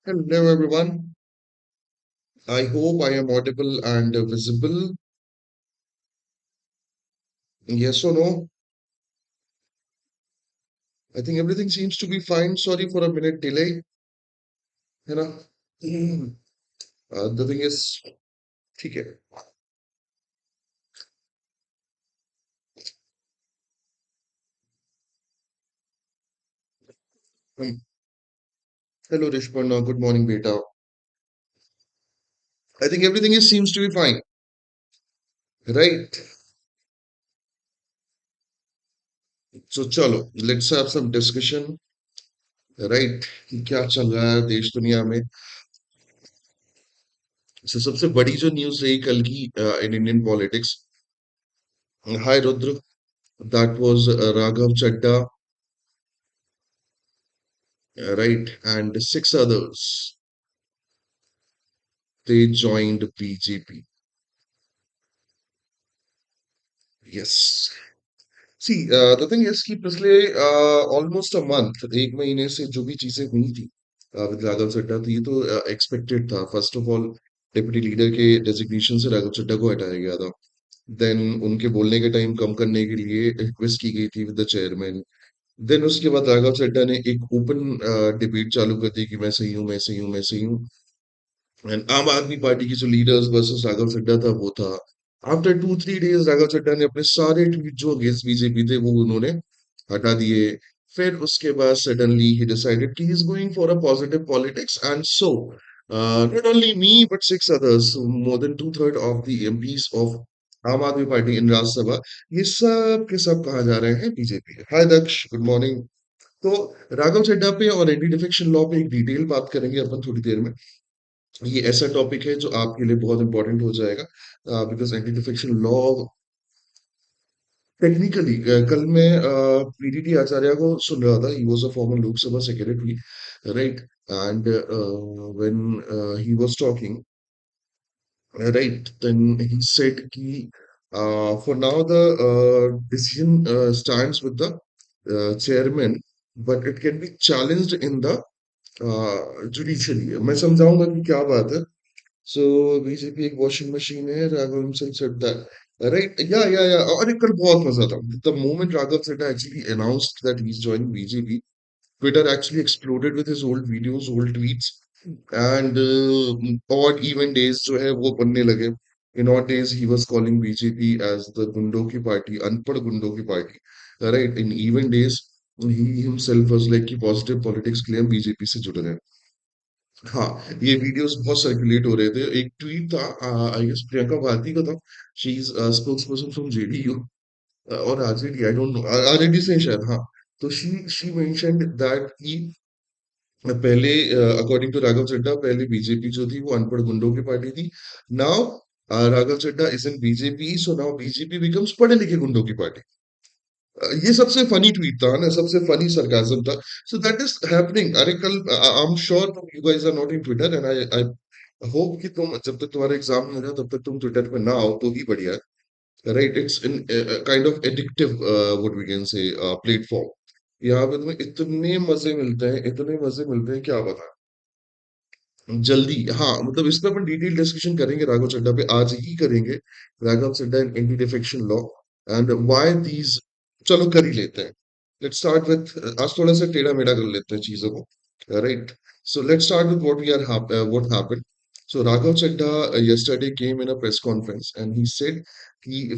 Hello, everyone. I hope I am audible and visible. Yes or no? I think everything seems to be fine. Sorry for a minute delay. You know, the thing is, ठीक है. Um, Hello, Rishpan. Good morning, beta. I think everything seems to be fine, right? So, chalo, let's have some discussion, right? कि क्या चल रहा है देश दुनिया में. So, सबसे बड़ी जो न्यूज़ रही कल की in Indian politics. Hi, Rudra. That was Raghav Chadda, right? And six others. They joined BJP. Yes. See, the thing is कि पिछले almost a month, एक महीने से जो भी चीजें हुई थी विद राघव चड्ढा थी, ये तो एक्सपेक्टेड था. First of all deputy leader के डेजिग्नेशन से राघव चड्ढा को हटाया गया था. देन उनके बोलने के टाइम कम करने के लिए रिक्वेस्ट की गई थी विद द चेयरमैन. देन उसके बाद राघव चड्ढा ने एक ओपन डिबेट चालू कर दी कि मैं सही हूँ, मैं सही हूँ, मैं सही हूँ. एंड आम आदमी पार्टी की जो लीडर्स वर्सेस राघव चड्ढा था वो था. आफ्टर 2-3 डेज राघव चड्ढा ने अपने सारे ट्वीट जो अगेंस्ट बीजेपी थे वो उन्होंने हटा दिए. फिर उसके बाद सडनली ही डिसाइडेड कि he is going for a positive politics and so not only me but six others, more than 2/3 of the MPs of Aam Aadmi party इन राज्यसभा, ये सब के सब कहा जा रहे हैं बीजेपी. हाय दक्ष, गुड मॉर्निंग. तो राघव चड्ढा पे और एंटी डिफेक्शन लॉ पे एक डिटेल बात करेंगे अपन थोड़ी देर में. ये ऐसा टॉपिक है जो आपके लिए बहुत इंपॉर्टेंट हो जाएगा because anti defection law technically. कल मैं पीडीटी आचार्य को सुन रहा था. He was a former Lok Sabha secretary, right? And when he was talking, right, then he said ki, for now the decision stands with the chairman, but it can be challenged in the judiciary. मैं समझाऊंगा कि क्या बात है. So BJP एक washing machine है. Raghav himself said that. Right? Yeah. और एक कल बहुत मजा था. The moment Raghav Chadha actually announced that he's joining BJP, Twitter actually exploded with his old videos, old tweets, and odd even days जो है वो बनने लगे. In odd days, he was calling BJP as the गुंडों की party, अनपढ़ गुंडों की party. Right? In even days, he himself was like कि positive politics के लिए हम बीजेपी से जुड़ रहे हैं. हाँ, ये वीडियोस बहुत सर्कुलेट हो रहे थे. एक ट्वीट था, आई गेस प्रियंका भारती का था. She is spokesperson from JDU और RJD, I don't know, RJD से शायद. हाँ, तो शी मेंशन्ड दैट कि पहले, अकॉर्डिंग टू राघव चड्ढा, पहले बीजेपी जो थी वो अनपढ़ गुंडों की पार्टी थी. Now Raghav Chadha is in BJP, so now BJP becomes पढ़े लिखे गुंडों की पार्टी. ये सबसे फनी ट्वीट था ना, सबसे फनी सरकाजम था. So that is happening. अरे कल I am sure you guys are not in Twitter and I hope कि तुम जब तक तुम्हारा एग्जाम नहीं हो रहा तब तक तुम ट्विटर पे ना आओ तो ही बढ़िया है. Right? It's in kind of addictive, what we can say, platform. यहाँ पे तुम्हें इतने मजे मिलते हैं, इतने मजे मिलते हैं, क्या बता. जल्दी, हाँ, मतलब इस पे अपन डिटेल डिस्कशन करेंगे. राघव चड्ढा पे आज ही करेंगे. Raghav Chadha and anti defection law and why these. चलो कर ही लेते हैं. लेट्स स्टार्ट विथ, आज थोड़ा सा टेढ़ा मेढ़ा कर लेते हैं चीजों को, right? So let's start with what happened. So Raghav Chadha yesterday came in a press conference and he said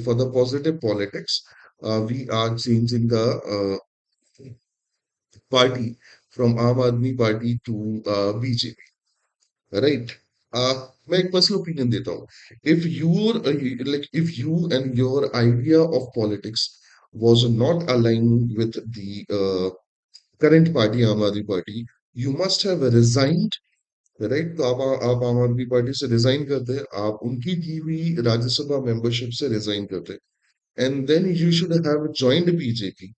for the positive politics, we are changing the party from Aam Aadmi Party to BJP. Right? मैं एक personal opinion देता हूँ. If you and your idea of politics was not aligned with the current party, आम Aadmi party, you must have resigned. Right? तो आप आम Aadmi party से resign करते, आप उनकी दी हुई राज्यसभा मेंबरशिप से रिजाइन करते, and then you should have joined BJP.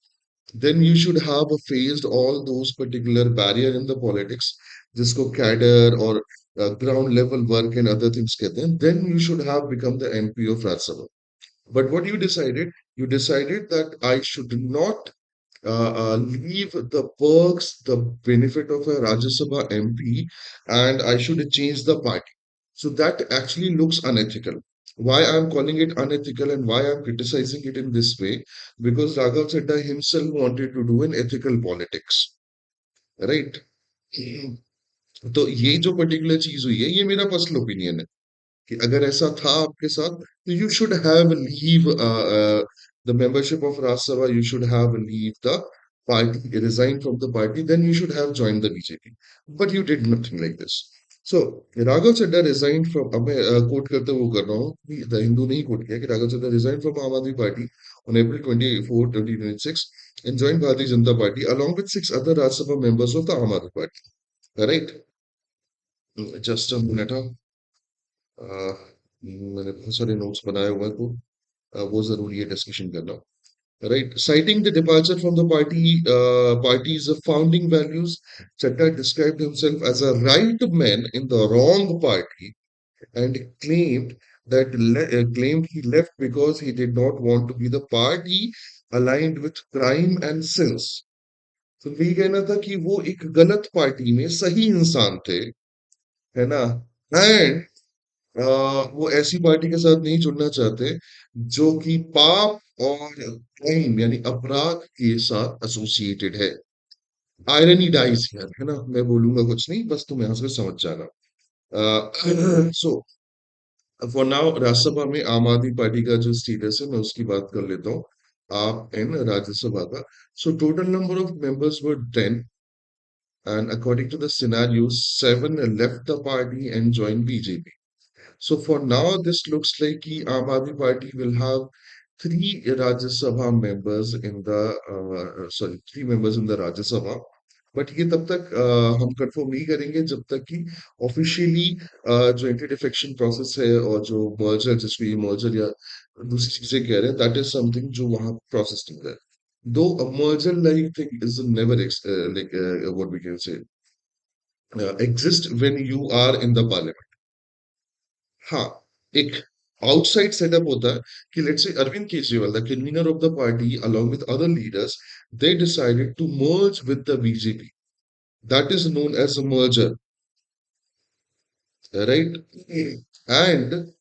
then you should have faced all those particular barrier in the politics, जिसको cadre और ground level work and other things कहते हैं. Then you should have become the MP of Rajya Sabha. But what you decided that I should not leave the perks, the benefit of a Rajya Sabha MP, and I should change the party. So that actually looks unethical. Why I'm calling it unethical and why I'm criticizing it in this way? Because Raghav Chadda himself wanted to do an ethical politics, right? तो ये जो particular चीज हुई है ये मेरा personal opinion है कि अगर ऐसा था आपके साथ तो you should have leave the membership of Rajya Sabha, you should have leave the party, resign from the party, then you should have joined the BJP, but you did nothing like this. So Raghav Chadda resigned from, अब मैं coat करते हुए वो कर रहा हूँ कि the Hindu ने ही कोट किया कि राघव चड्ढा resigned from आम Aadmi party on April 24, 2026 and joined Bharatiya Janata Party along with six other Rajya Sabha members of the Aam Aadmi Party, right? Just a minute, uh, मैंने बहुत सारे नोट्स बनाए हुए हैं तो वो जरूरी है डिस्कशन करना, right? Citing the departure from the party's founding values, Chaddha described himself as a right man in the wrong party and claimed he left because he did not want to be the party aligned with crime and sins. तो यही कहना था कि वो एक गलत party में सही इंसान थे, है ना? एंड वो ऐसी पार्टी के साथ नहीं जुड़ना चाहते जो कि पाप और क्राइम यानी अपराध के साथ एसोसिएटेड है। आयरनी डाइस हियर, है ना? मैं बोलूंगा कुछ नहीं, बस तुम यहां से समझ जाना। सो फॉर नाउ राज्यसभा में आम आदमी पार्टी का जो स्टेटस है मैं उसकी बात कर लेता हूँ। आप एन राज्यसभा का, so total number of members were 10 and according to the scenario 7 left the party and joined BJP. So for now, this looks like कि आम आदमी party will have three Rajya Sabha members in the three members in the Rajya Sabha. But ये तब तक हम confirm नहीं करेंगे जब तक कि ऑफिशियली जो एंटी डिफेक्शन प्रोसेस है और जो मर्जर जिसको ये मर्जर या दूसरी चीजें कह रहे हैं दैट इज समथिंग जो वहां प्रोसेस नहीं है, दो merger like thing is never like what we can say exist when you are in the parliament. हाँ, एक आउटसाइड सेटअप होता है कि let's say Arvind Kejriwal the convener of the party along with other leaders they decided to merge with the BJP, that is known as a merger, right? And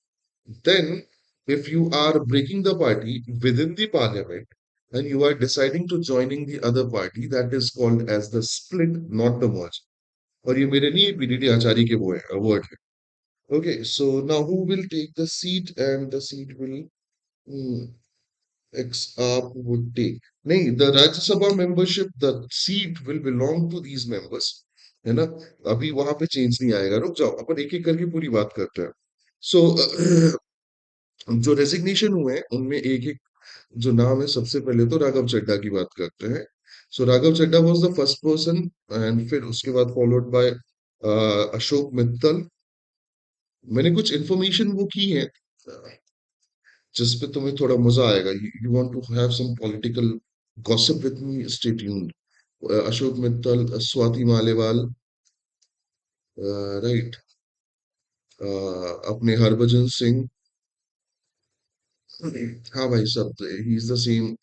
then if you are breaking the party within the parliament and you are deciding to joining the other party, that is called as the split, not the merge. और ये मेरे नहीं PDT आचार्य के वो है word है। Okay, so now who will take the seat and the seat will hmm, X would take. नहीं, the Rajya Sabha membership, the seat will belong to these members, है ना? अभी वहां पे चेंज नहीं आएगा, रुक जाओ अपन एक एक करके पूरी बात करते हैं। सो जो रेजिग्नेशन हुए हैं उनमें एक एक जो नाम है, सबसे पहले तो राघव चड्ढा की बात करते हैं। So Raghav Chadha was the first person and फिर उसके बाद फॉलोड बाय अशोक मित्तल। मैंने कुछ इंफॉर्मेशन वो की है जिस पे तुम्हें थोड़ा मजा आएगा। You want to have some political gossip with me, stay tuned. Ashok Mittal, Swati Maliwal, right, अपने हरभजन सिंह, हाँ भाई साहब, he is the same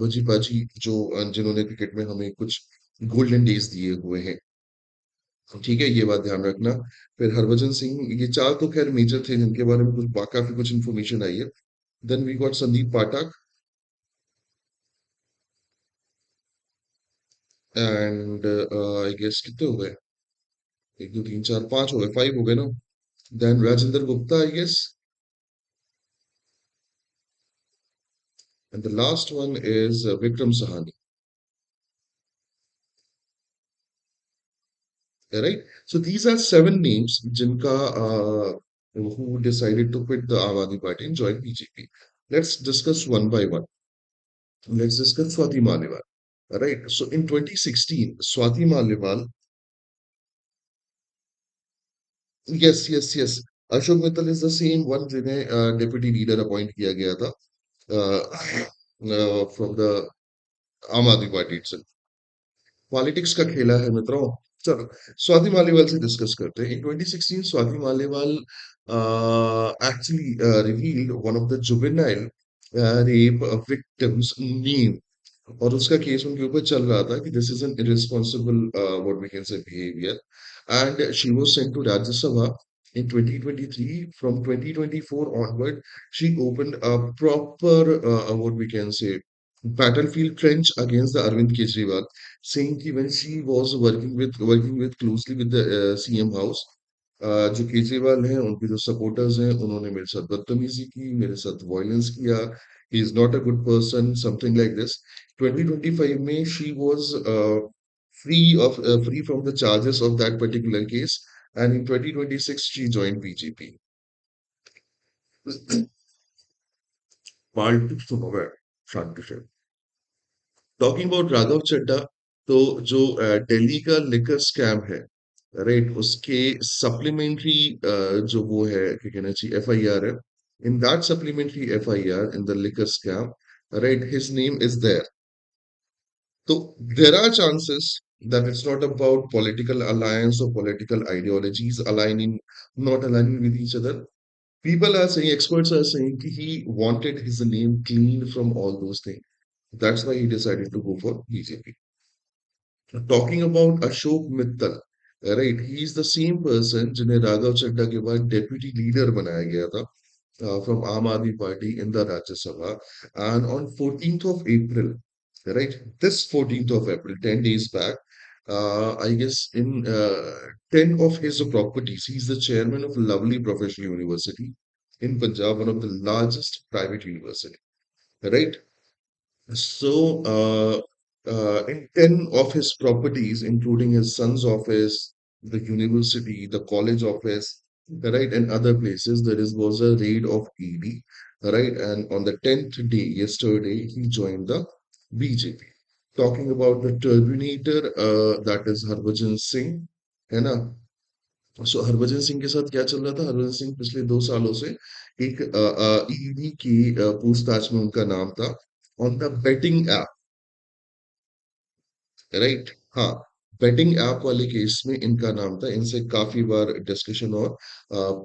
Bhajji paaji जो जिन्होंने क्रिकेट में हमें कुछ गोल्डन डेज दिए हुए हैं। ठीक है, ये बात ध्यान रखना। फिर हरभजन सिंह, ये चार तो खैर मेजर थे जिनके बारे में कुछ काफी कुछ इन्फॉर्मेशन आई है। Then we got Sandeep Pathak and I guess कितने हो गए, एक दो तीन चार पांच हो गए, फाइव हो गए ना? Then Rajendra Gupta I guess, and the last one is Vikram Sahney, right? So these are seven names जिनका who decided to quit the Aam Aadmi Party and join BJP. Let's discuss one by one. Let's discuss Swati Maliwal. Right. So in 2016, Swati Maliwal, yes, Ashok Mittal is the same one जिन्हें deputy leader appoint किया गया था from the आम Aadmi party itself. Politics का खेला है मित्रों। चलो स्वाति मालीवाल से डिस्कस करते हैं। इन 2016 Swati Maliwal actually revealed one of the juvenile rape victims name, और उसका केस उनके ऊपर चल रहा था कि this is an irresponsible what we can से behaviour and she was sent to Rajya Sabha in 2023. From 2024 onward, she opened a proper what we can say battlefield trench against the Arvind Kejriwal, saying that when she was working with closely with the CM house, जो केजरीवाल हैं उनके जो supporters हैं उन्होंने मेरे साथ बदतमीजी की, मेरे साथ वायलेंस किया, he is not a good person, something like this. 2025 में she was free from the charges of that particular case, and in 2026 she joined BJP. Party सुनो मैं शांति से टॉकिंग अबाउट राघव चड्ढा तो जो दिल्ली का लिकर स्कैम है राइट उसके सप्लीमेंट्री जो वो है क्या कहना चाहिए एफआईआर है in that supplementary FIR in the liquor scam right his name is there so there are chances that it's not about political alliance or political ideologies not aligning with each other. People are saying, experts are saying that he wanted his name clean from all those things. That's why he decided to go for BJP. Talking about Ashok Mittal, right? He is the same person जिन्हें राघव चड्ढा के बाद deputy leader बनाया गया था from Aam Aadmi Party in the Rajya Sabha. And on 14th of April, right, this 14th of April, 10 days back, I guess in 10 of his properties, he's the chairman of Lovely Professional University in Punjab, one of the largest private university, right? So, in 10 of his properties, including his son's office, the university, the college office, right, and other places, was a raid of ED, right? And on the 10th day, yesterday, he joined the BJP. Talking about the Terminator, that is Harbhajan Singh, है ना? सो हरभजन सिंह के साथ क्या चल रहा था हरभजन सिंह पिछले 2 सालों से एक ईडी की पूछताछ में उनका नाम था on the betting app right हाँ बेटिंग ऐप वाले केस में इनका नाम था इनसे काफी बार डिस्कशन और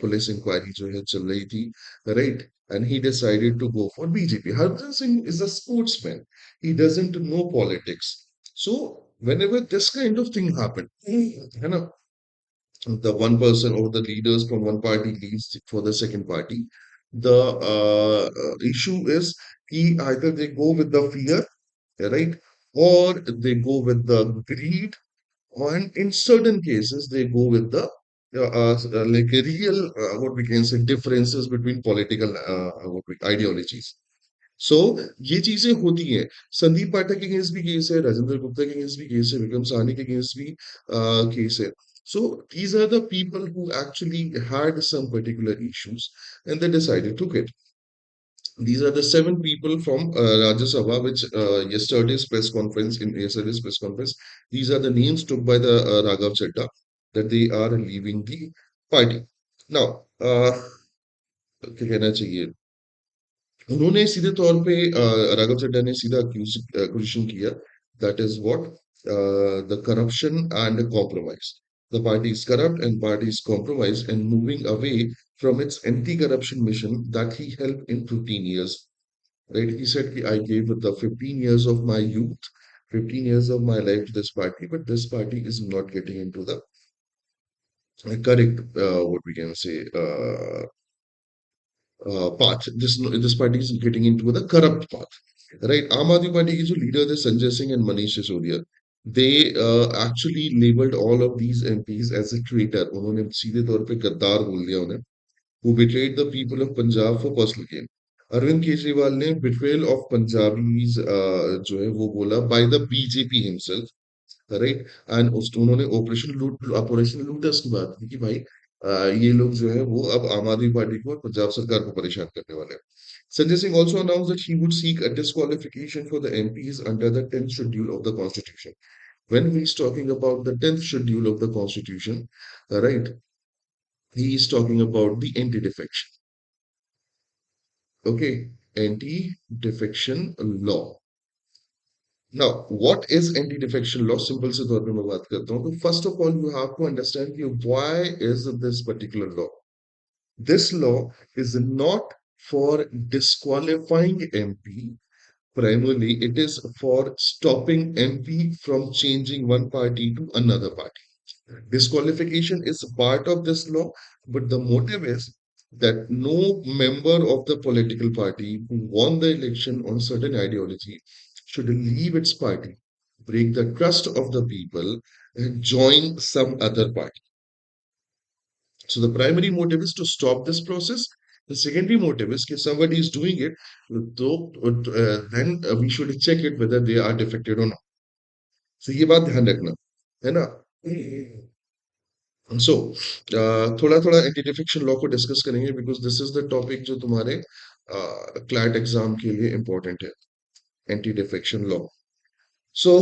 पुलिस इंक्वायरी जो है चल रही थी right and he decided to go for BJP Harbhajan Singh is a sportsman he doesn't know politics so whenever this kind of thing happen है ना the one person or the leaders from one party leaves for the second party. The issue is either they go with the fear, right, or they go with the greed, and in certain cases they go with the like a real what we can say differences between political ideologies. सो ये चीजें होती हैं संदीप पाठक के against भी case है राजेंद्र गुप्ता के against भी case है विक्रम साहनी के अगेंस्ट भी केस है so these are the people who actually had some particular issues and they decided to quit these are the 7 people from Rajya Sabha which yesterday's press conference these are the names took by the Raghav Chadha that they are leaving the party now क्या कहना चाहिए उन्होंने सीधे तौर पे राघव चड्ढा ने सीधा accusation किया that is what the corruption and compromise the party is corrupt and party is compromise and moving away from its anti corruption mission that he help in 15 years right he said कि I gave the 15 years of my youth 15 years of my life to this party but this party is not getting into the correct what we can say path. This party is getting into the corrupt path, right? Aam Aadmi Party के जो leader थे Sanjay Singh and Manish Sisodia, they actually labeled all of these MPs as a traitor. उन्होंने सीधे तौर पे गद्दार बोल दिया उन्हें, who betrayed the people of Punjab for personal gain. Arvind Kejriwal ने betrayal of Punjabis जो है वो बोला by the BJP himself, right and उस उन्होंने ऑपरेशन लूटर्स की बात की कि भाई ये लोग जो है वो अब आम आदमी पार्टी को और पंजाब सरकार को परेशान करने वाले हैं Sanjay Singh also announced that he would seek a disqualification for the MPs under the 10th schedule of the constitution when he is talking about the 10th schedule of the constitution right he is talking about the anti-defection okay anti-defection law. Now, what is anti-defection law? Simple से तौर पे मैं बात करता हूँ. तो first of all, you have to understand कि why is this particular law? This law is not for disqualifying MP, Primarily, it is for stopping MP from changing one party to another party. Disqualification is part of this law, but the motive is that no member of the political party who won the election on certain ideology should leave its party, break the trust of the people, and join some other party. So the primary motive is to stop this process. The secondary motive is if somebody is doing it, then we should check it whether they are defected or not. So ये बात ध्यान रखना, है ना? सो थोड़ा थोड़ा anti defection law को discuss करेंगे because this is the topic जो तुम्हारे क्लैट एग्जाम के लिए इंपॉर्टेंट है एंटी डिफेक्शन लॉ सो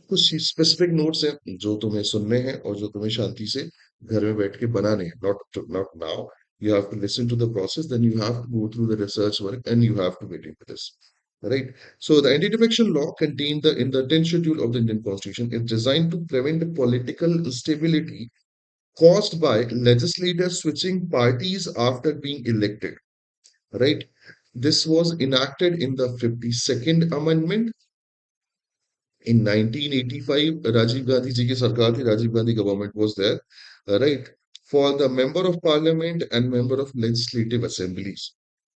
कुछ स्पेसिफिक नोट्स हैं जो तुम्हें सुनने हैं और जो तुम्हें शांति से घर में बैठ के बनाने हैं not now you have to listen to the process then you have to go through the research work and you have to get into this right so the anti-defection law contained in the 10th schedule of the Indian constitution is designed to prevent political instability caused by legislators switching parties after being elected, right? This was enacted in the 52nd Amendment in 1985. Rajiv Gandhi ji ki sarkar thi, Rajiv Gandhi government was there, right? For the member of parliament and member of legislative assemblies.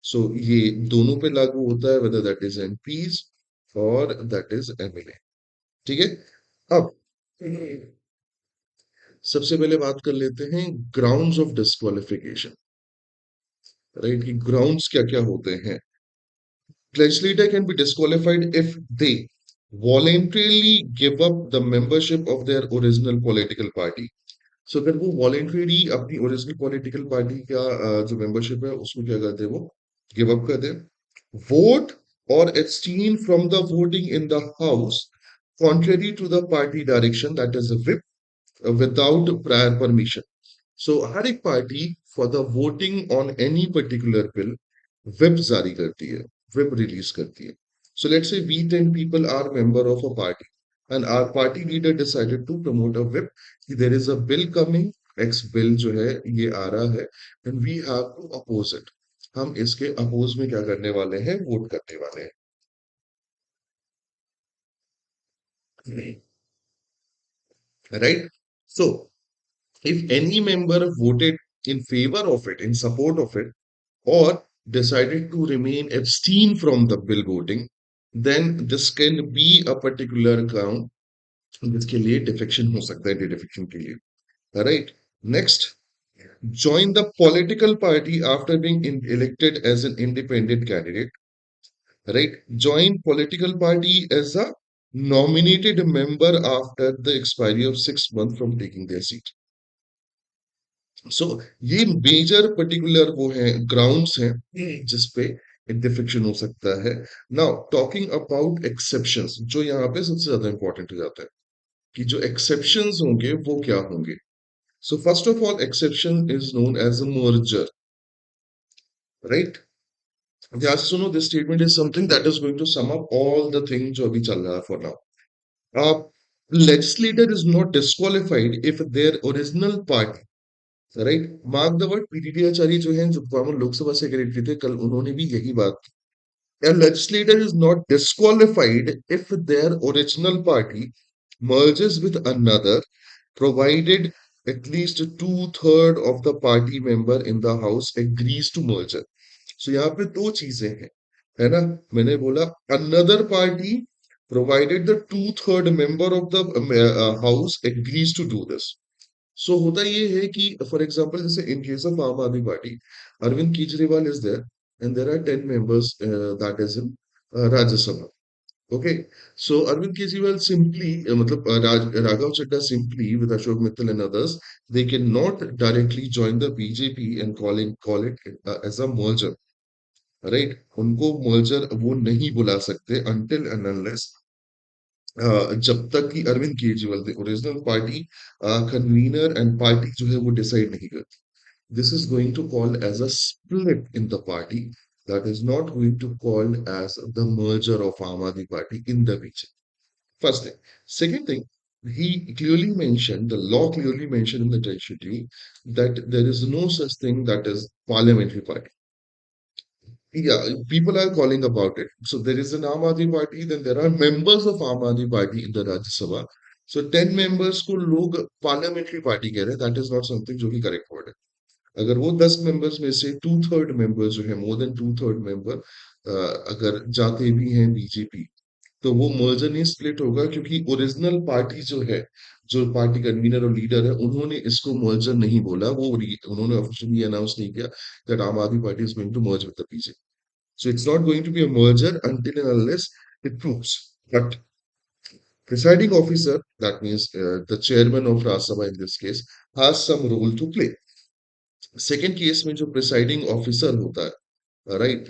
So ये दोनों पे लागू होता है whether that is MPs or that is MLA. ठीक है? अब सबसे पहले बात कर लेते हैं ग्राउंड्स ऑफ डिस्क्वालिफिकेशन राइट कि ग्राउंड्स क्या क्या होते हैं legislator can be disqualified if they voluntarily give up the membership of their original political party so अगर वो voluntarily अपनी original political party का जो membership है उसको क्या करते हैं वो give up कर दे vote or abstain from the voting in the house contrary to the party direction that is a whip without prior permission so हर एक party for the voting on any particular bill whip जारी करती है whip release करती है so let's say we 10 people are member of a party and our party leader decided to promote a whip कि there is a bill coming X bill जो है ये आ रहा है and we have to oppose it हम इसके oppose में क्या करने वाले हैं वोट करने वाले हैं right so if any member voted in favor of it, in support of it, or decided to remain abstain from the bill voting, then this can be a particular ground जिसके लिए defection हो सकता है defection के लिए right next join the political party after being elected as an independent candidate right join political party as a nominated member after the expiry of 6 months from taking their seat सो ये major particular वो है grounds हैं जिसपे defection हो सकता है now talking about exceptions जो यहाँ पे सबसे ज्यादा इंपॉर्टेंट हो जाता है कि जो एक्सेप्शंस होंगे वो क्या होंगे so first of all exception is known as a merger right ध्यान से सुनो this statement is something that is going to sum up all the thing जो अभी चल रहा है for now legislator is not disqualified if their original party right mark the word PDT Acharya जो हैं जो फॉर्मर लोकसभा सेक्रेटरी थे कल उन्होंने भी यही बात की A legislator is not disqualified if their original party merges with another, provided at least two-third of the party member in the house agrees to merger. So यहाँ पे दो चीजें हैं, है ना? मैंने बोला another party provided the two-third member of the house agrees to do this. सो होता ये है कि फॉर एग्जांपल जैसे in case of Aam Aadmi Party Arvind Kejriwal is there and there are 10 members that is in Rajya Sabha okay so Arvind Kejriwal simply मतलब Raghav Chadha simply with Ashok Mittal and others they can not directly join the BJP and call it as a merger right उनको merger वो नहीं बुला सकते until and unless जब तक कि अरविंद केजरीवाल थे original party convener and party जो है वो डिसाइड नहीं करती this is going to call as a split in the party that is not going to call as the merger of Aam Aadmi party in the बीच first thing second thing he clearly mentioned the law clearly mentioned in the treasury that there is no such thing that is parliamentary party Yeah, people are calling about it. So there is an Aam Aadmi Party, then there are members of Aam Aadmi Party in the Rajya Sabha. So 10 members को लोग parliamentary party कह रहे हैं. That is not something जो कि correct word है. अगर वो 10 मेंबर्स में से टू थर्ड मेंबर जो है, more than two third member अगर जाते भी हैं बीजेपी, तो वो मर्जर नहीं स्प्लिट होगा, क्योंकि ओरिजिनल पार्टी जो है, जो पार्टी कन्वीनर और लीडर है, उन्होंने इसको मर्जर नहीं बोला, उन्होंने ऑफिशियली अनाउंस नहीं किया that Aam Aadmi party is going to merge with the BJP. So it's not going to be a merger until and unless it proves. But presiding officer, that means the chairman of Rajya Sabha in this case, has some role to play. Second case में जो presiding officer होता है, right,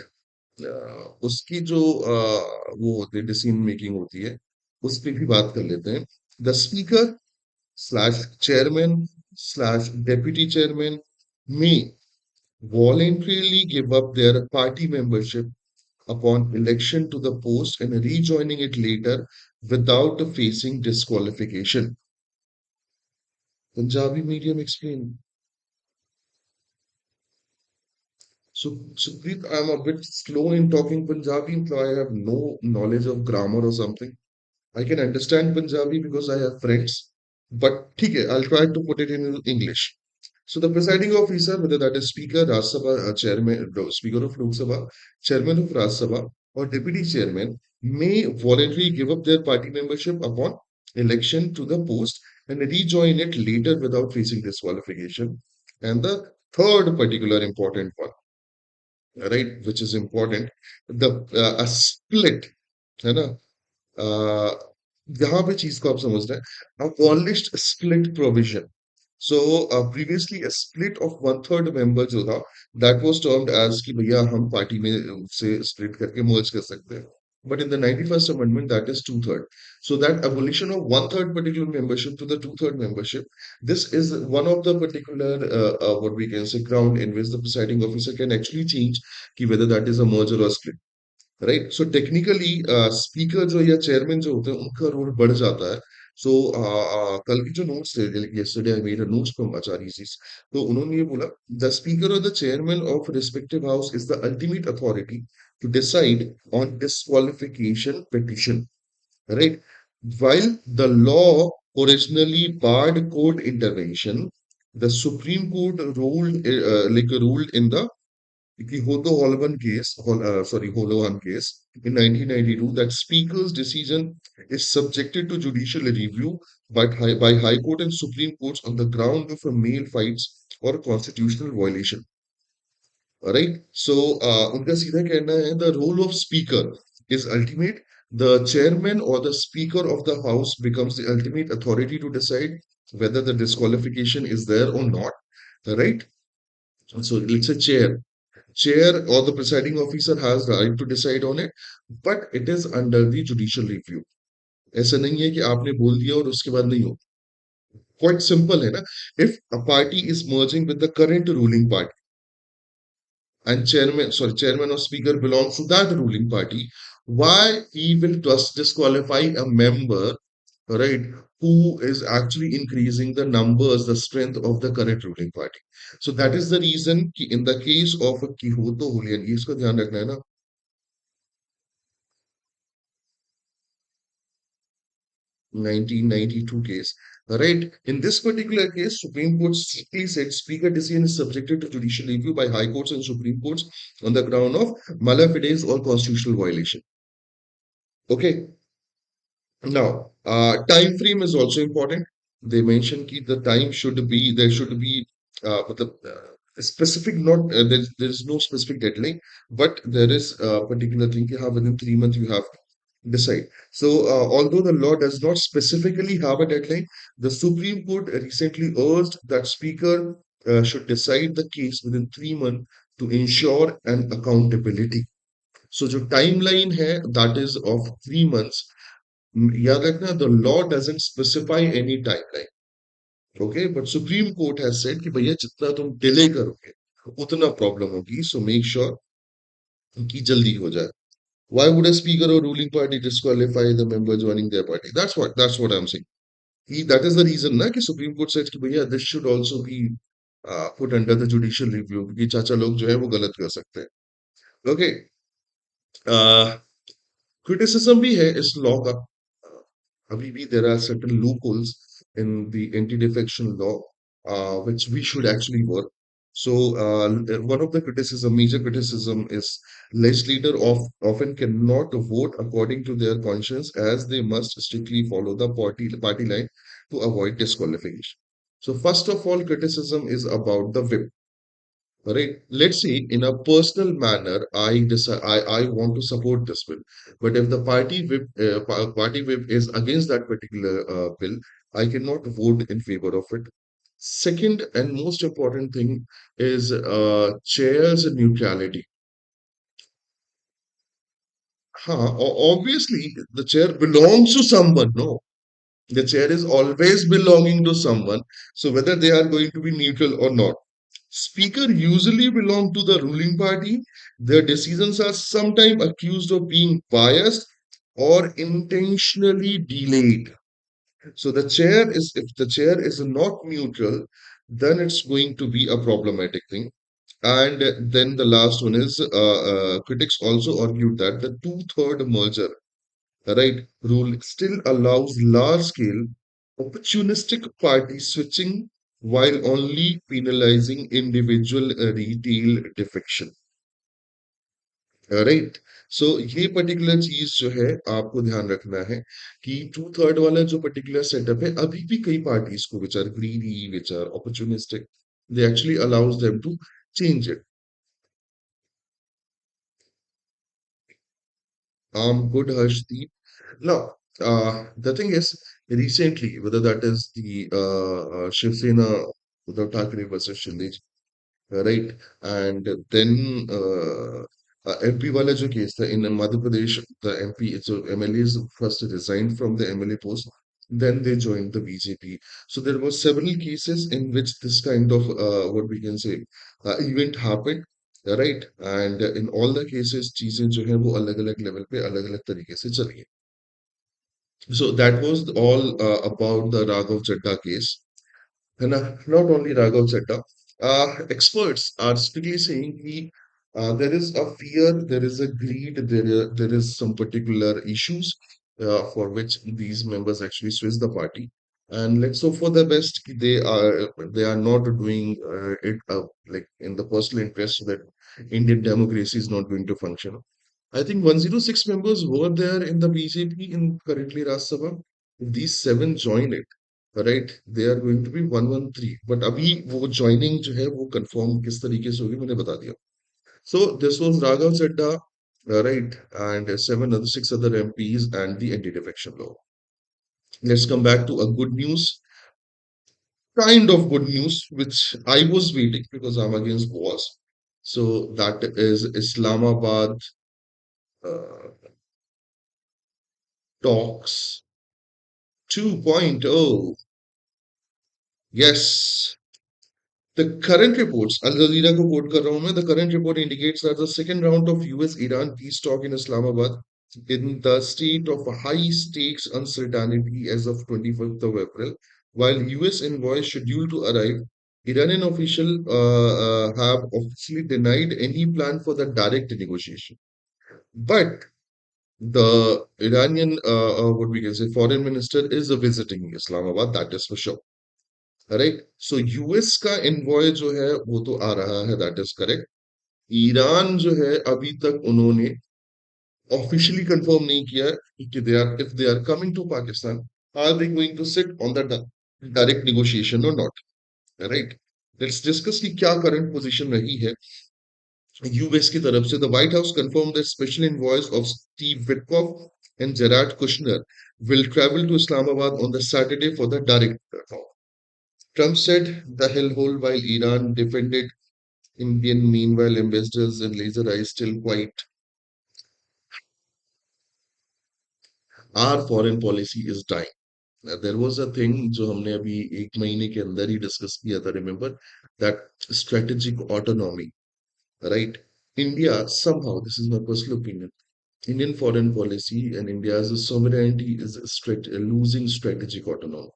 उसकी जो वो होती है decision making होती है, उस पर भी बात कर लेते हैं. The speaker slash chairman slash deputy chairman में voluntarily give up their party membership upon election to the post and rejoining it later without facing disqualification. Punjabi medium explain. So, Supreet, I'm a bit slow in talking Punjabi, so I have no knowledge of grammar or something. I can understand Punjabi because I have friends, but okay, I'll try to put it in English. So, the presiding officer, whether that is Speaker, Rajya Sabha, Chairman, no, Speaker of Lok Sabha, Chairman of Rajya Sabha, or Deputy Chairman, may voluntarily give up their party membership upon election to the post and rejoin it later without facing disqualification. And the third particular important one, right, which is important, the a split, है ना, uh, यहाँ पे चीज को आप समझ रहे हैं, abolished split provision. So previously a split of one third member जो था, that was termed as कि भैया हम पार्टी में से split करके merge कर सकते हैं. But in the 91st Amendment, that is two third. So that abolition of one third particular membership to the two third membership, this is one of the particular what we can say ground in which the presiding officer can actually change कि whether that is a merger or split. Right. So technically speaker जो या chairman जो होते हैं उनका role बढ़ जाता है. सो कल के जो नोट्स थे, yesterday I made a notes from Acharya ji, तो उन्होंने ये बोला द स्पीकर और the chairman of respective house is the ultimate authority to decide on disqualification petition, right. While the law originally barred court intervention, the Supreme Court ruled in the Hoto Holman case, Holohan case in 1992, that Speaker's decision is subjected to judicial review by High Court and Supreme Courts on the ground of a male fights or a constitutional violation. Right? So, उनका सीधा कहना है the role of Speaker is ultimate. The chairman or the Speaker of the House becomes the ultimate authority to decide whether the disqualification is there or not. Right? So, let's say chair or the presiding officer has the right to decide on it, but it is under the judicial review. ऐसा नहीं है कि आपने बोल दिया और उसके बाद नहीं हो. Quite simple है ना. If a party is merging with the current ruling party and chairman or speaker belongs to that ruling party, why he will just disqualify a member, right, who is actually increasing the numbers, the strength of the current ruling party. So that is the reason कि in the case of a Quixote Julian, ये इसका ध्यान रखना है ना. 1992 case. Right. In this particular case, Supreme Court strictly said Speaker decision is subjected to judicial review by High Courts and Supreme Courts on the ground of mala fides or constitutional violation. Okay. Now, time frame is also important. They mentioned that the time should be, there should be specific, not there is no specific deadline, but there is a particular thing. Within 3 months you have to decide. So, although the law does not specifically have a deadline, the Supreme Court recently urged that Speaker should decide the case within 3 months to ensure an accountability. So, जो timeline है, that is of 3 months. याद रखना, the law doesn't specify any timeline. Okay, but Supreme Court has said कि भैया जितना तुम delay करोगे उतना problem होगी. So make sure कि जल्दी हो जाए. Why would a speaker or ruling party disqualify the member joining their party? That's what I'm saying. That is the reason ना कि Supreme Court said कि भैया this should also be put under the judicial review, क्योंकि चाचा लोग जो है वो गलत कर सकते हैं. Okay. uh, Criticism भी है इस लॉ का. अभी भी there are certain loopholes in the anti-defection law, which we should actually work. So one of the major criticism is legislator often cannot vote according to their conscience as they must strictly follow the party line to avoid disqualification. So first of all, criticism is about the whip. Right. Let's say in a personal manner, I decide I want to support this bill, but if the party whip is against that particular bill, I cannot vote in favor of it. Second and most important thing is chair's neutrality. Obviously, the chair belongs to someone. No, the chair is always belonging to someone. So whether they are going to be neutral or not. Speaker usually belong to the ruling party. Their decisions are sometimes accused of being biased or intentionally delayed. So if the chair is not neutral, then it's going to be a problematic thing. And then the last one is critics also argued that the two-third merger, right, rule still allows large-scale opportunistic party switching while only penalizing individual retail defection. Right. So ये particular चीज जो है आपको ध्यान रखना है कि to third वाला जो पर्टिकुलर सेटअप है, अभी भी कई पार्टीज को which are greedy, which are opportunistic, they actually allows them to change it. Good, Harshdeep. Now, the thing is, recently, whether that is the Shiv Sena, Uddhav Thackeray versus Shinde, right? And then MP wala jo case tha in Madhya Pradesh, the MP, so MLAs first resigned from the MLA post, then they joined the BJP. So there were several cases in which this kind of what we can say event happened, right? And in all the cases, चीजें जो है वो अलग-अलग level पे अलग-अलग तरीके से चली हैं. So that was all about the Raghav Chadda case. And not only Raghav Chadda, experts are strictly saying there is a fear, there is a greed, there is some particular issues for which these members actually switch the party. And let's hope for the best. They are not doing it like in the personal interest so that Indian democracy is not going to function. I think 106 members were there in the BJP in currently Rajya Sabha. If these seven join it, right, they are going to be 113. But अभी वो joining जो है वो confirm किस तरीके से होगी मैंने बता दिया. So this was Raghav Chadda, right, and six other MPs and the anti-defection law. Let's come back to a good news, kind of good news, which I was waiting because I'm against wars. So that is Islamabad uh, talks 2.0. Yes, the current reports, Al Jazeera को quote कर रहा हूं मैं, the current report indicates that the second round of US-Iran peace talk in Islamabad in the state of high stakes uncertainty as of 25th of April, while US envoys scheduled to arrive, Iranian officials have officially denied any plan for the direct negotiation. But the Iranian, what we can say, foreign minister is visiting Islamabad, that is for sure. Right. So US का envoy जो है वो तो आ रहा है, that is correct. Iran जो है अभी तक उन्होंने ऑफिशियली कंफर्म नहीं किया है कि they are if they are coming to Pakistan, are they going to sit on the direct negotiation or not. Right. Let's discuss कि क्या करंट पोजीशन रही है यूएस की तरफ से. The white house confirm that special invoice of Steve Witkoff and Gerrard Kushner will travel to Islamabad on the Saturday for the direct talk. Trump said the hellhole while Iran defended Indian. Meanwhile, ambassadors and laser eyes still quite. Our foreign policy is dying. There was a thing जो हमने अभी एक महीने के अंदर ही discuss किया था, remember that strategic autonomy, right? India somehow, this is my personal opinion, Indian foreign policy and India's sovereignty is losing strategic autonomy.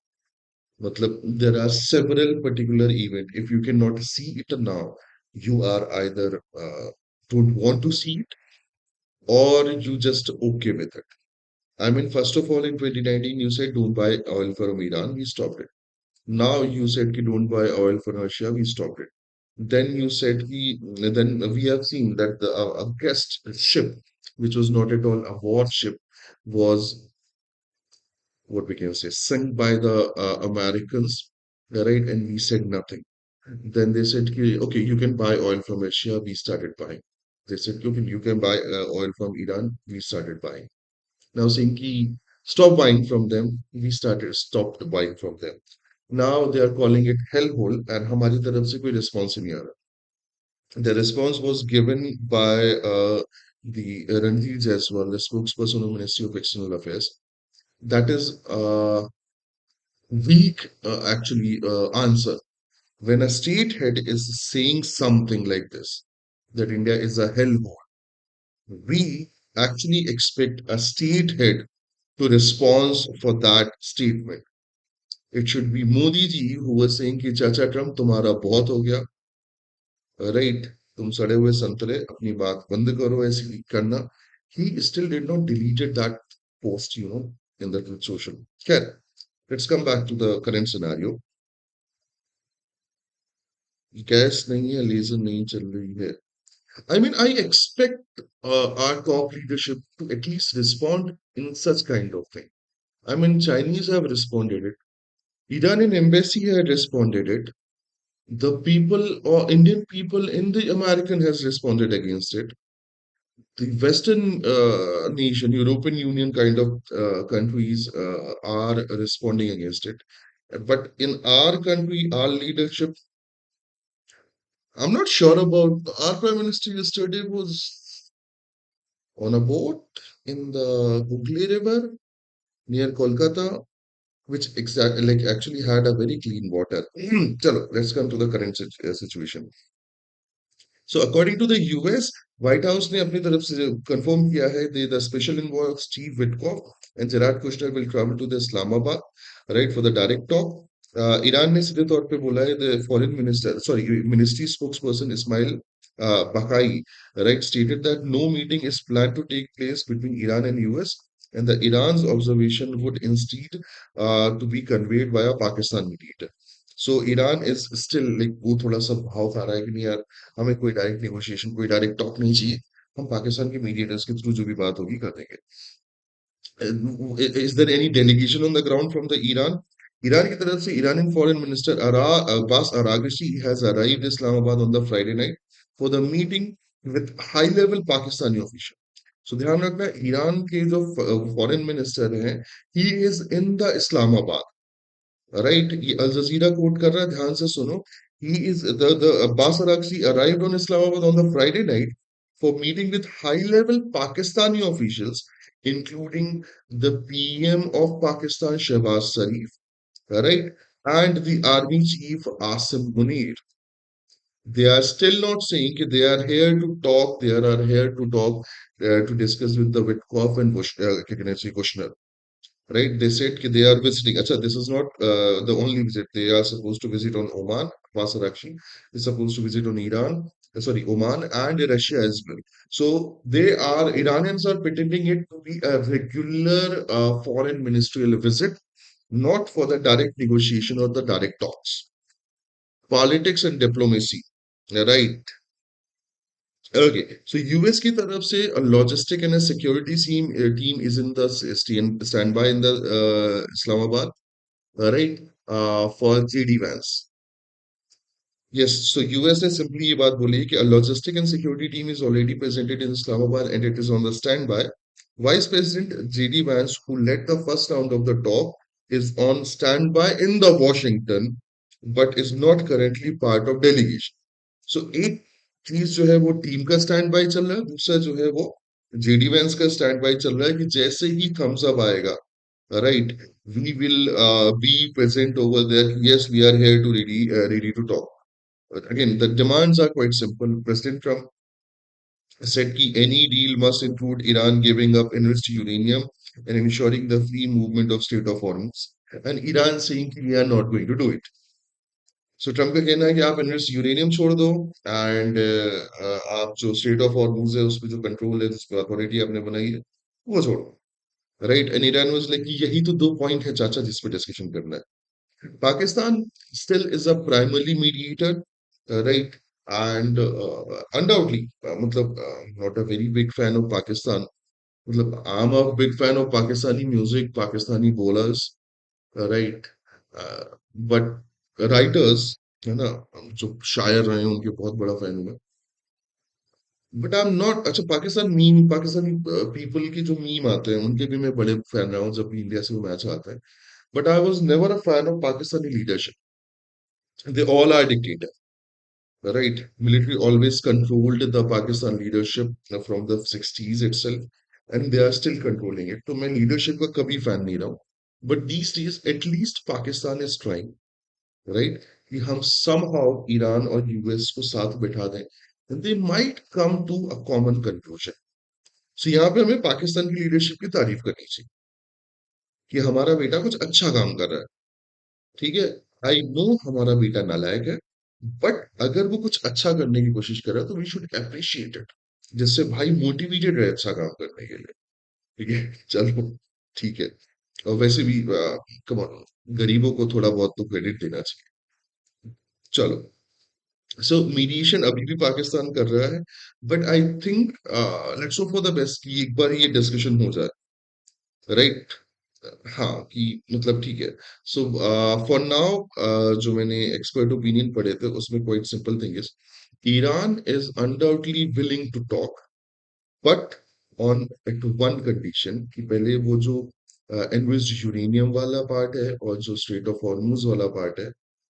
मतलब there are several particular event. If you cannot see it now, you are either don't want to see it, or you just okay with it? I mean, first of all, in 2019, you said don't buy oil from Iran. We stopped it. Now you said ki don't buy oil from Russia. We stopped it. Then you said then we have seen that a guest ship, which was not at all a warship, was what we can say sunk by the Americans, right? And we said nothing. Then they said, okay, you can buy oil from Russia. We started buying. They said, okay, you can buy oil from Iran. We started buying. Now saying ki stop buying from them, we started stopped buying from them. Now they are calling it hellhole, and हमारी तरफ से कोई response ही नहीं आ रहा. The response was given by the Ranveer Jaiswal, the spokesperson of Ministry of External Affairs. That is a weak, actually, answer. When a state head is saying something like this, that India is a hellhole, we actually expect a state head to respond for that statement. It should be Modi ji who was saying कि चाचा Trump तुम्हारा बहुत हो गया, right? तुम सड़े हुए संतरे अपनी बात बंद करो ऐसे करना. He still did not deleted that post, in the social. Okay, let's come back to the current scenario. Gas नहीं है, लेजर नहीं चल रही है. I mean, I expect our top leadership to at least respond in such kind of thing. I mean, Chinese have responded it. Iranian embassy had responded it. The people or Indian people in the American has responded against it. The Western nation, European Union kind of countries are responding against it. But in our country, our leadership, I'm not sure about our Prime Minister yesterday was on a boat in the Hooghly River near Kolkata, which exactly like actually had a very clean water. Chalo, let's come to the current situation. So according to the US, White House ने अपनी तरफ से confirm किया है the special envoy Steve Witkoff and Gerard Kushner will travel to the Islamabad, right, for the direct talk. Iran ने सीधे तौर पे बोला है the foreign minister, sorry, ministry spokesperson Ismail Bakai, right, stated that no meeting is planned to take place between Iran and US, and the Iran's observation would instead to be conveyed via Pakistan mediator. So Iran is still like वो थोड़ा सा भाव खा रहा है कि नहीं यार, हमें कोई डायरेक्ट नेगोशिएशन कोई डायरेक्ट टॉक नहीं चाहिए, हम पाकिस्तान के मीडिएटर्स के थ्रू जो भी बात होगी कर देंगे. Is there any delegation on the ground from the Iran? Iran की तरफ से Iranian Foreign Minister Abbas Araghchi has arrived Islamabad on the Friday night for the meeting with high-level Pakistani official. So ध्यान रखना Iran के जो foreign minister हैं, he is in the Islamabad. Right, ये अल जजीरा coat कर रहा है, ध्यान से सुनो. He is the Abbas Araghchi arrived on Islamabad on the Friday night for meeting with high-level Pakistani officials, including the PM of Pakistan, Shehbaz Sharif, right, and the army chief Asim Munir. They are still not saying that they are here to talk. They are here to talk to discuss with the Witkoff and Kushner. Right? They said that they are visiting. Acha, this is not the only visit. They are supposed to visit on Oman. Masarakshi is supposed to visit on Iran. Sorry, Oman and Russia as well. So they are Iranians are pretending it to be a regular foreign ministerial visit, not for the direct negotiation or the direct talks. Politics and diplomacy. Right. Okay, so US की तरफ से a logistic and a security team is in the standby in the Islamabad, right, for JD Vance. Yes, so US ने simply ये बात बोली कि a logistic and security team is already presented in Islamabad and it is on the standby. Vice President JD Vance, who led the first round of the talk, is on standby in the Washington, but is not currently part of delegation. सो एक चीज जो है वो team का stand by चल रहा है, दूसरा जो है वो जेडी वैंस का स्टैंड बाय चल रहा है कि जैसे ही थम्स अप आएगा, right, we will be present over there, yes we are here to ready to talk. Again the demands are quite simple. President Trump said कि any deal must include Iran giving up enriched uranium and ensuring the free movement of state of hormones, and Iran saying कि we are not going to do it. So Trump का कहना है कि आप invest uranium छोड़ दो and आप जो स्टेट ऑफ हॉर्मुज है उस पर जो कंट्रोल है जिस पर अथॉरिटी आपने बनाई है वो छोड़ो, right. And Iran was like यही तो दो पॉइंट है चाचा जिस पे डिस्कशन करना है। Pakistan still is a primarily mediator, right? And undoubtedly, मतलब not a very big fan of Pakistan. मतलब I'm a big fan of Pakistani music, Pakistani bowlers, right? Uh, but writers, है ना, जो शायर रहे हैं उनके बहुत बड़ा फैन हूँ मैं। बट आई एम नॉट, अच्छा पाकिस्तान मीम, पाकिस्तानी पीपल की जो मीम आते हैं उनके भी मैं बड़े फैन रहा हूँ जब भी इंडिया से वो मैच आता है। But I was never a fan of Pakistani leadership. They all are dictator, right? Military always controlled the Pakistan leadership from the 60s itself, and they are still controlling it. तो मैं leadership का कभी fan नहीं रहा हूँ. But these days, at least Pakistan is trying, right? कि हम somehow Iran और यूएस को साथ बिठा दें, and they might come to a common conclusion. So यहाँ पे हमें पाकिस्तान की leadership की तारीफ करनी चाहिए कि हमारा बेटा कुछ अच्छा काम कर रहा है, ठीक है। आई नो हमारा बेटा नालायक है, बट अगर वो कुछ अच्छा करने की कोशिश कर रहा है तो वी शुड अप्रिशिएट इट, जिससे भाई मोटिवेटेड रहे अच्छा काम करने के लिए, ठीक है। चलो, ठीक है। और वैसे भी कम ऑन, गरीबों को थोड़ा बहुत तो क्रेडिट देना चाहिए। चलो, सो मीडिएशन अभी भी पाकिस्तान कर रहा है, but I think let's hope for the best कि एक बार ये डिस्कशन हो जाए, राइट। हाँ, कि मतलब ठीक है। सो फॉर नाउ जो मैंने एक्सपर्ट ओपिनियन पढ़े थे उसमें quite simple thing is Iran is undoubtedly willing to talk, but on at one condition कि पहले वो जो एनरिच्ड यूरेनियम वाला पार्ट है और जो स्ट्रेट ऑफ हॉर्मुज वाला पार्ट है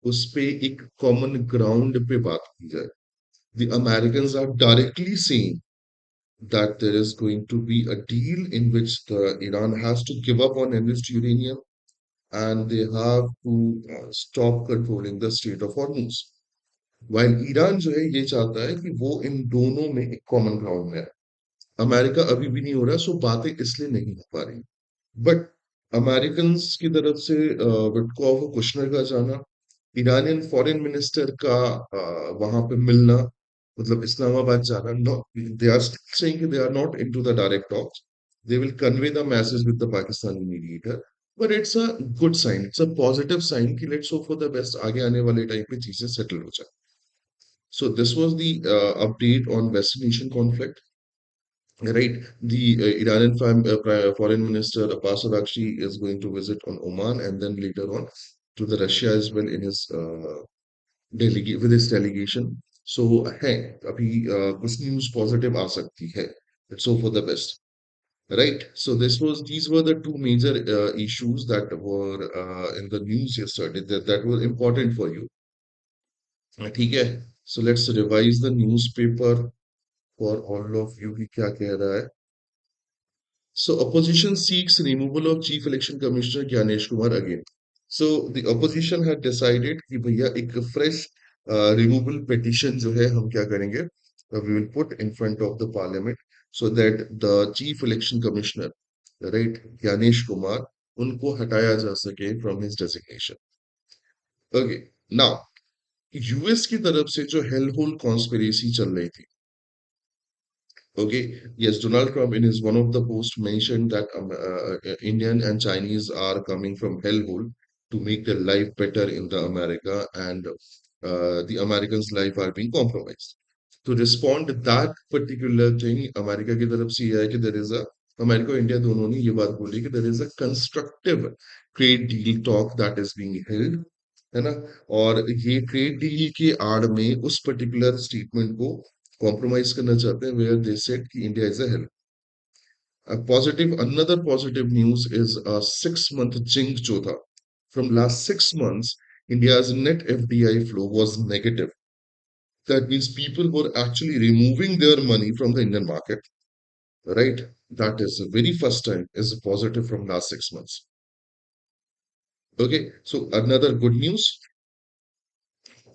उस पे एक कॉमन ग्राउंड पे बात की जाए। The Americans are directly saying that there is going to be a deal in which the Iran has to give up on enriched uranium and they have to stop controlling the Strait of Hormuz. While Iran जो है ये चाहता है कि वो इन दोनों में एक कॉमन ग्राउंड में है। अमेरिका अभी भी नहीं हो रहा, सो बातें इसलिए नहीं हो पा रही। बट अमेरिकन की तरफ से विटकॉफ और कुशनर का जाना, ईरानियन फॉरेन मिनिस्टर का वहां पे मिलना, मतलब इस्लामाबाद जाना, no, they are saying they are not into the direct talks, they will convey the message with the Pakistani mediator. But it's a good sign, it's a positive sign कि let's hope for the best, आगे आने वाले time पे चीजें settle हो जाए। So this was the update on West Asian conflict, right? The Iranian foreign minister Abbas Araghchi is going to visit on Oman and then later on to the Russia as well in his delegate with his delegation. So है अभी कुछ news positive आ सकती है. Let's hope for the best. Right. So this was these were the two major issues that were in the news yesterday that were important for you. ठीक है. So let's revise the newspaper for all of you कि क्या कह रहा है. So opposition seeks removal of Chief Election Commissioner Gyanesh Kumar again. So the opposition had decided कि भैया एक fresh removal petition जो है हम क्या करेंगे, we will put in front of the parliament so that the Chief Election Commissioner, right, Gyanesh Kumar, उनको हटाया जा सके from his designation. Okay, now US की तरफ से जो हेल होल कॉन्स्पिरेसी चल रही थी, okay, yes, Donald Trump in his one of the posts mentioned that Indian and Chinese are coming from hellhole to make their life better in the America, and the Americans' life are being compromised. To respond to that particular thing, America की तरफ से ये है कि there is a, America और India दोनों ने ये बात बोली कि there is a constructive trade deal talk that is being held, है ना। और ये ट्रेड डील की आड़ में उस पर्टिकुलर स्टेटमेंट को कॉम्प्रोमाइज करना चाहते हैं वेयर दे सेड कि India is a help. A positive, another positive news is a 6 month jink जो था, from last 6 months India's net FDI flow was negative. That means people were actually removing their money from the Indian market, right? That is the very first time is a positive from last 6 months. Okay, so another good news,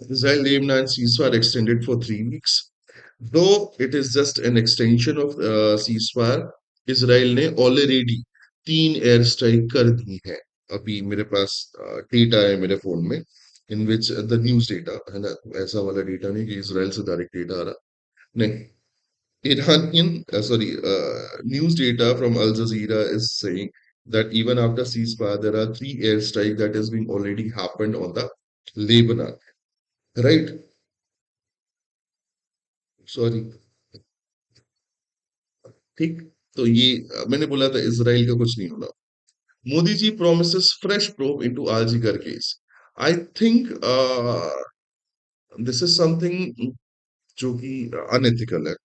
Israel Lebanon ceasefire extended for 3 weeks. Though it is just an extension of ceasefire, Israel ने already 3 air strike कर दी है। अभी मेरे पास data है मेरे phone में in which the news data, है ना, ऐसा वाला डेटा नहीं कि इसराइल से डायरेक्ट डेटा आ रहा, नहीं, Iranian, sorry, news data from Al Jazeera is saying that even after ceasefire, there are three airstrikes that has been already happened on the Lebanon, right? Sorry, ठीक. तो ये मैंने बोला था इसराइल का कुछ नहीं होना. Modi ji promises fresh probe into Aljigar case. I think this is something जो कि unethical है.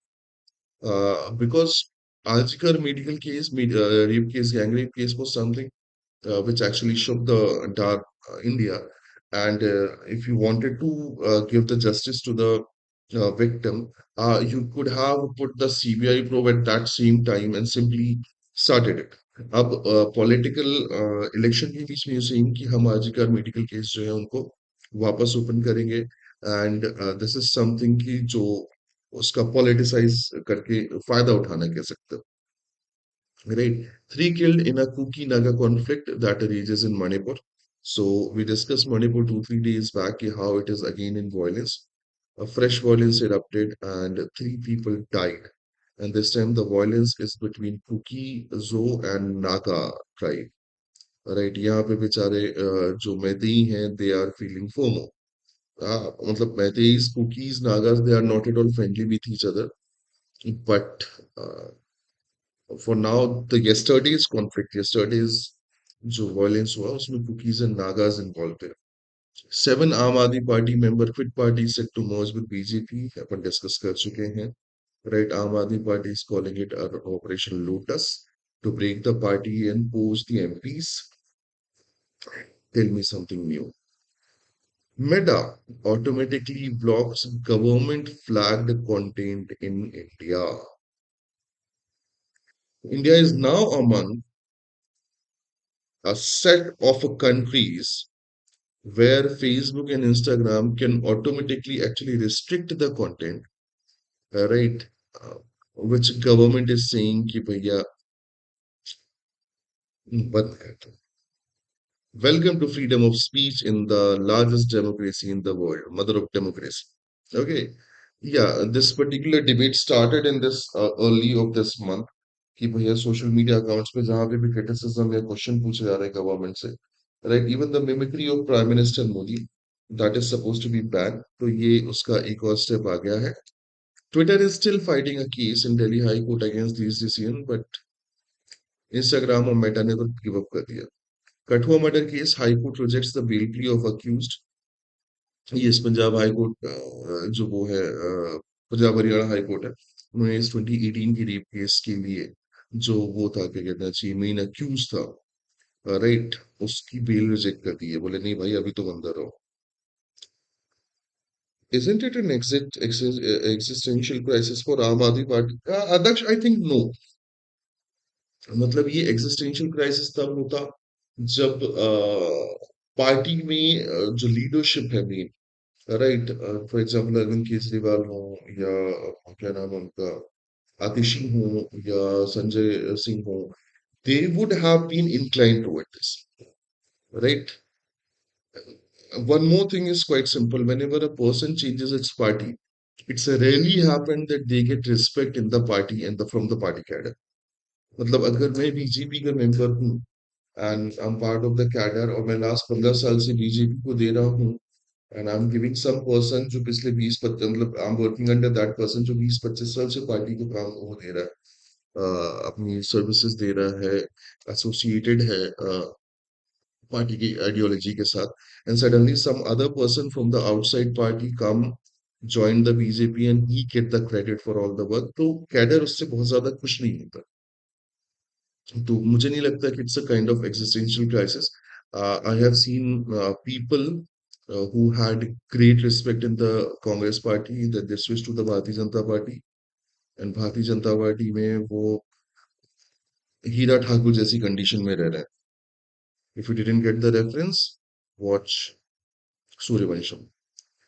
Because Aljigar medical case, rape case, gang rape case was something which actually shook the entire India. And if you wanted to give the justice to the victim, you could have put the CBI probe at that same time and simply started it. अब political election के बीच में ये same कि हम आजीकर medical case जो है उनको वापस ओपन करेंगे एंड दिस इज समथिंग कि जो उसका पॉलिटिसाइज करके फायदा उठाना कह सकते हो. Right. Three killed in a Kuki Naga conflict that rages in Manipur. So we discussed Manipur 2, 3 days back, how it is again in violence. A fresh violence erupted and three people died. And this time the violence is between Kuki, Zo and Naga tribe. Right. यहाँ पे बेचारे जो मैतेई हैं, they are feeling FOMO. मतलब मैतेईस, Kukis, Nagas, they are not at all friendly with each other. But for now, the yesterday's conflict, yesterday's जो violence हुआ उसमें cookies and Nagas involved थे. Seven आम Aadmi party member quit party set to merge with BJP, upon discuss कर चुके हैं. Right, आम आदमी party is calling it an operation lotus to break the party and pose the MPs. Tell me something new. Meta automatically blocks government flagged content in India. India is now among a set of countries where Facebook and Instagram can automatically actually restrict the content, right? Uh, which government is saying कि भैया बंद कर दो. Welcome to freedom of speech in the largest democracy in the world, mother of democracy. Okay, yeah, this particular debate started in this early of this month कि भैया social media accounts पे जहाँ पे भी क्रिटिसिज्म या question पूछे जा रहे हैं गवर्नमेंट से, right, even the mimicry of prime minister Modi that is suppose to be ban, तो ये उसका एक और स्टेप आ गया है. Twitter is still fighting a case in Delhi high court against this decision, but Instagram और मेटा ने तो गिव अप कर दिया. Kathua murder case, high court rejects the bail plea of accused. Yes, Punjab high court जो वो है पंजाब हरियाणा हाई कोर्ट है, उन्होंने इस 2018 की रेप केस के लिए जो वो था क्या कहते हैं जी मेन अक्यूज था, राइट, उसकी बेल रिजेक्ट कर दी है, बोले नहीं भाई अभी तो अंदर रहो. Isn't it an existential crisis for आम आदमी पार्टी? अध्यक्ष, आई थिंक नो. मतलब ये एग्जिस्टेंशियल क्राइसिस तब होता जब पार्टी में जो लीडरशिप है main, right, for example Arvind Kejriwal हो या क्या नाम है उनका, आतिशी हो या संजय सिंह हो, they would have been inclined toward this, right? One more thing is quite simple. Whenever a person changes its party, it's rarely happened that they get respect in the party and from the party cadre. मतलब अगर मैं BJP का member हूँ and I am part of the cadre और मैं last 15 साल से BJP को दे रहा हूँ and I am giving some person जो पिछले 20-25, मतलब I am working under that person जो 20-25 साल से पार्टी को काम वो दे रहा है, अपनी सर्विसेज दे रहा है, एसोसिएटेड है party की ideology के साथ, and suddenly some other person from the outside party come join the BJP and he get the credit for all the work, तो कैडर उससे बहुत ज्यादा खुश नहीं होता. तो मुझे नहीं लगता कि it's a kind of existential crisis. I have seen people who had great respect in the Congress party that they switched to the Bharatiya Janata Party, and Bharatiya Janata Party में वो हीरा ठाकुर जैसी कंडीशन में रह रहे हैं. If you didn't get the reference, watch Suryavansham.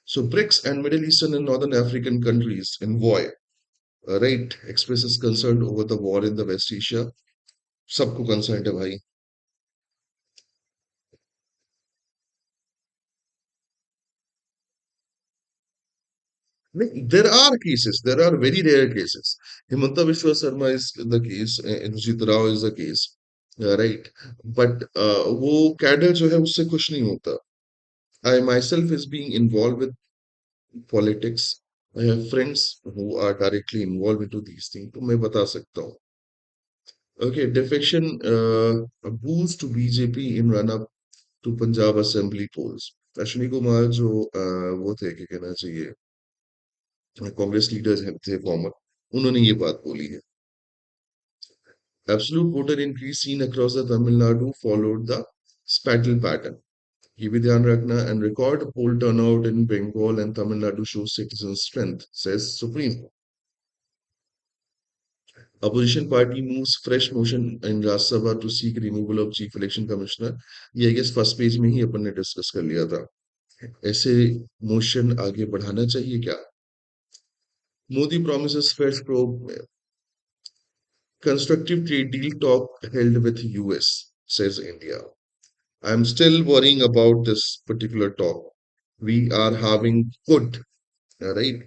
So BRICS and Middle Eastern and Northern African countries envoy, right, expresses concern over the war in the West Asia. सबको concerned है, भाई. There are cases, there are very rare cases. Himanta Vishwa Sharma is the case, Indrajit Rao is the case, right? But वो cadre जो है उससे कुछ नहीं होता. I myself is being involved with politics. I have friends who are directly involved into these things. तो मैं बता सकता हूँ. Okay, defection boost to BJP in run-up to Punjab Assembly polls. Ashwini Kumar जो वो थे क्या कहना चाहिए कांग्रेस लीडर्स थे फॉर्मर उन्होंने ये बात बोली है. Absolute voter increase seen across the Tamil Nadu followed the spattle pattern. ये भी ध्यान रखना and record poll turnout in Bengal and Tamil Nadu shows citizen strength, says Supreme. Opposition party moves fresh motion in Rajya Sabha to seek removal of Chief Election Commissioner. ये I guess first page में ही अपन ने discuss कर लिया था. ऐसे motion आगे बढ़ाना चाहिए क्या? Modi promises fresh probe. Constructive trade deal talk held with US, says India. I'm still worrying about this particular talk. We are having good, right?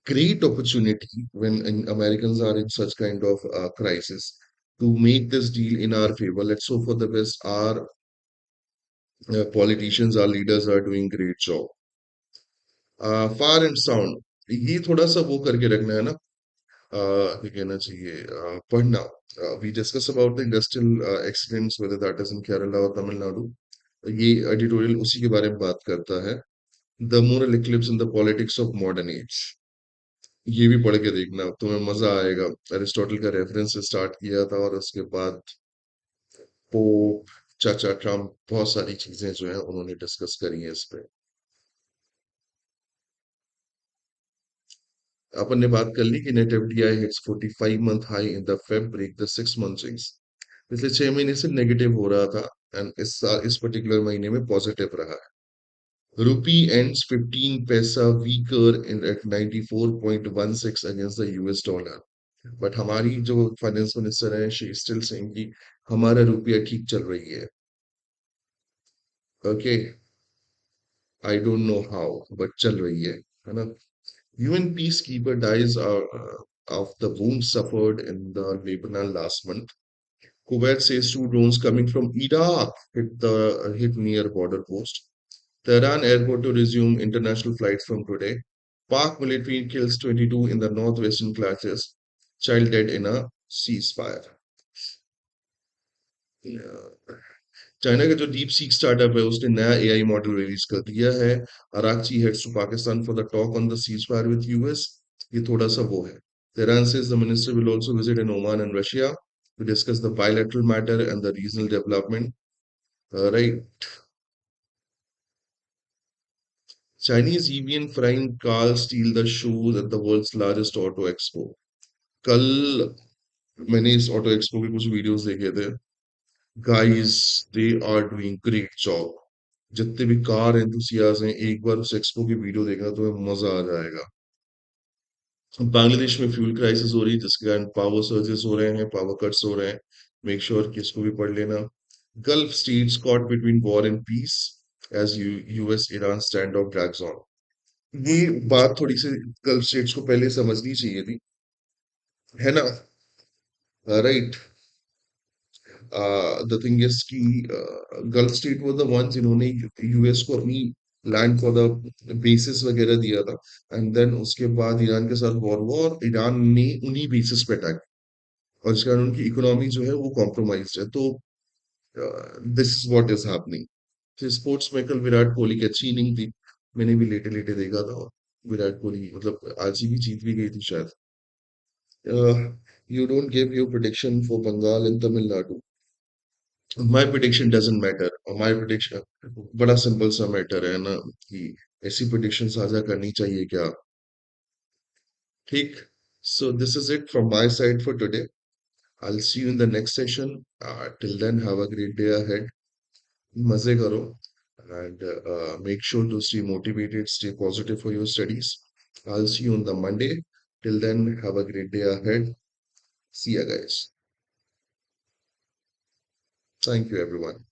Great opportunity when Americans are in such kind of crisis to make this deal in our favor. Let's hope for the best. Our politicians, our leaders are doing great job. Far and sound. ये थोड़ा सा वो करके रखना है ना. ये कहना चाहिए पढ़ना. We discuss about the industrial accidents whether that is in Kerala or Tamil Nadu. ये एडिटोरियल उसी के बारे में बात करता है. The moral eclipse in the politics of modern age. ये भी पढ़ के देखना तुम्हें मजा आएगा. अरिस्टोटल का रेफरेंस से स्टार्ट किया था और उसके बाद पोप चाचा ट्रम्प बहुत सारी चीजें जो है उन्होंने डिस्कस करी है इस पे. अपन ने बात कर ली कि net FDI hits 45 month high in the Feb break the 6 month swings. पिछले 6 महीने से नेगेटिव हो रहा था एंड इस पर्टिकुलर महीने में पॉजिटिव रहा है. Rupee ends 15 paisa weaker in at 94.16 against the US dollar. But हमारी जो फाइनेंस मिनिस्टर है शी स्टिल सेइंग कि हमारा रुपया ठीक चल रही है. Okay, I don't know how but चल रही है ना. UN peacekeeper dies of the wounds suffered in the Lebanon last month. Kuwait says two drones coming from Iraq hit near border post. Tehran airport to resume international flights from today. Pak military kills 22 in the northwestern clashes. Child dead in a ceasefire. China का जो deep seek startup है उसने नया AI model release कर दिया है. Arachi heads to Pakistan for the talk on the ceasefire with US. ये थोड़ा सा वो है. Tehran says the minister will also visit in Oman and Russia to discuss the bilateral matter and the regional development. Right. Chinese EV flying cars steal the show at the world's largest auto expo. कल मैंने इस auto expo के कुछ videos देखे थे. Guys they are doing great job. जितने भी car enthusiast हैं एक बार उस एक्सपो की वीडियो देखना तो मजा आ जाएगा. बांग्लादेश में फ्यूल क्राइसिस हो रही है जिसके कारण पावर सर्जेस हो रहे हैं, पावर कट्स हो रहे हैं. मेक श्योर कि इसको भी पढ़ लेना. Gulf states caught between war and peace as US Iran standoff drags on. ये बात थोड़ी सी गल्फ स्टेट्स को पहले समझनी चाहिए थी, है ना. राइट. द थिंग इज कि gulf state were the ones जिन्होंने यूएस को अपनी लैंड फॉर द बेसिस वगैरह दिया था. एंड देन उसके बाद ईरान के साथ वॉर हुआ और ईरान ने उन्हीं बेसिस पे अटैक और इस कारण उनकी इकोनॉमी जो है वो कॉम्प्रोमाइज है. तो this is what is happening. Sports में कल विराट कोहली की अच्छी इनिंग थी. मैंने भी लेटे लेटे देखा था. विराट कोहली मतलब आरसीबी जीत भी गई थी शायद. You don't give your prediction for Bengal in Tamil Nadu. My prediction doesn't matter. और माय प्रेडिक्शन बड़ा सिंपल सा मैटर है ना कि ऐसी प्रेडिक्शन साझा करनी चाहिए क्या. ठीक. So this is it from my side for today. I'll see you in the next session. Till then, have a great day ahead. मजे करो and make sure to stay motivated, stay positive for your studies. I'll see you on the Monday. Till then, have a great day ahead. See ya, guys. Thank you, everyone.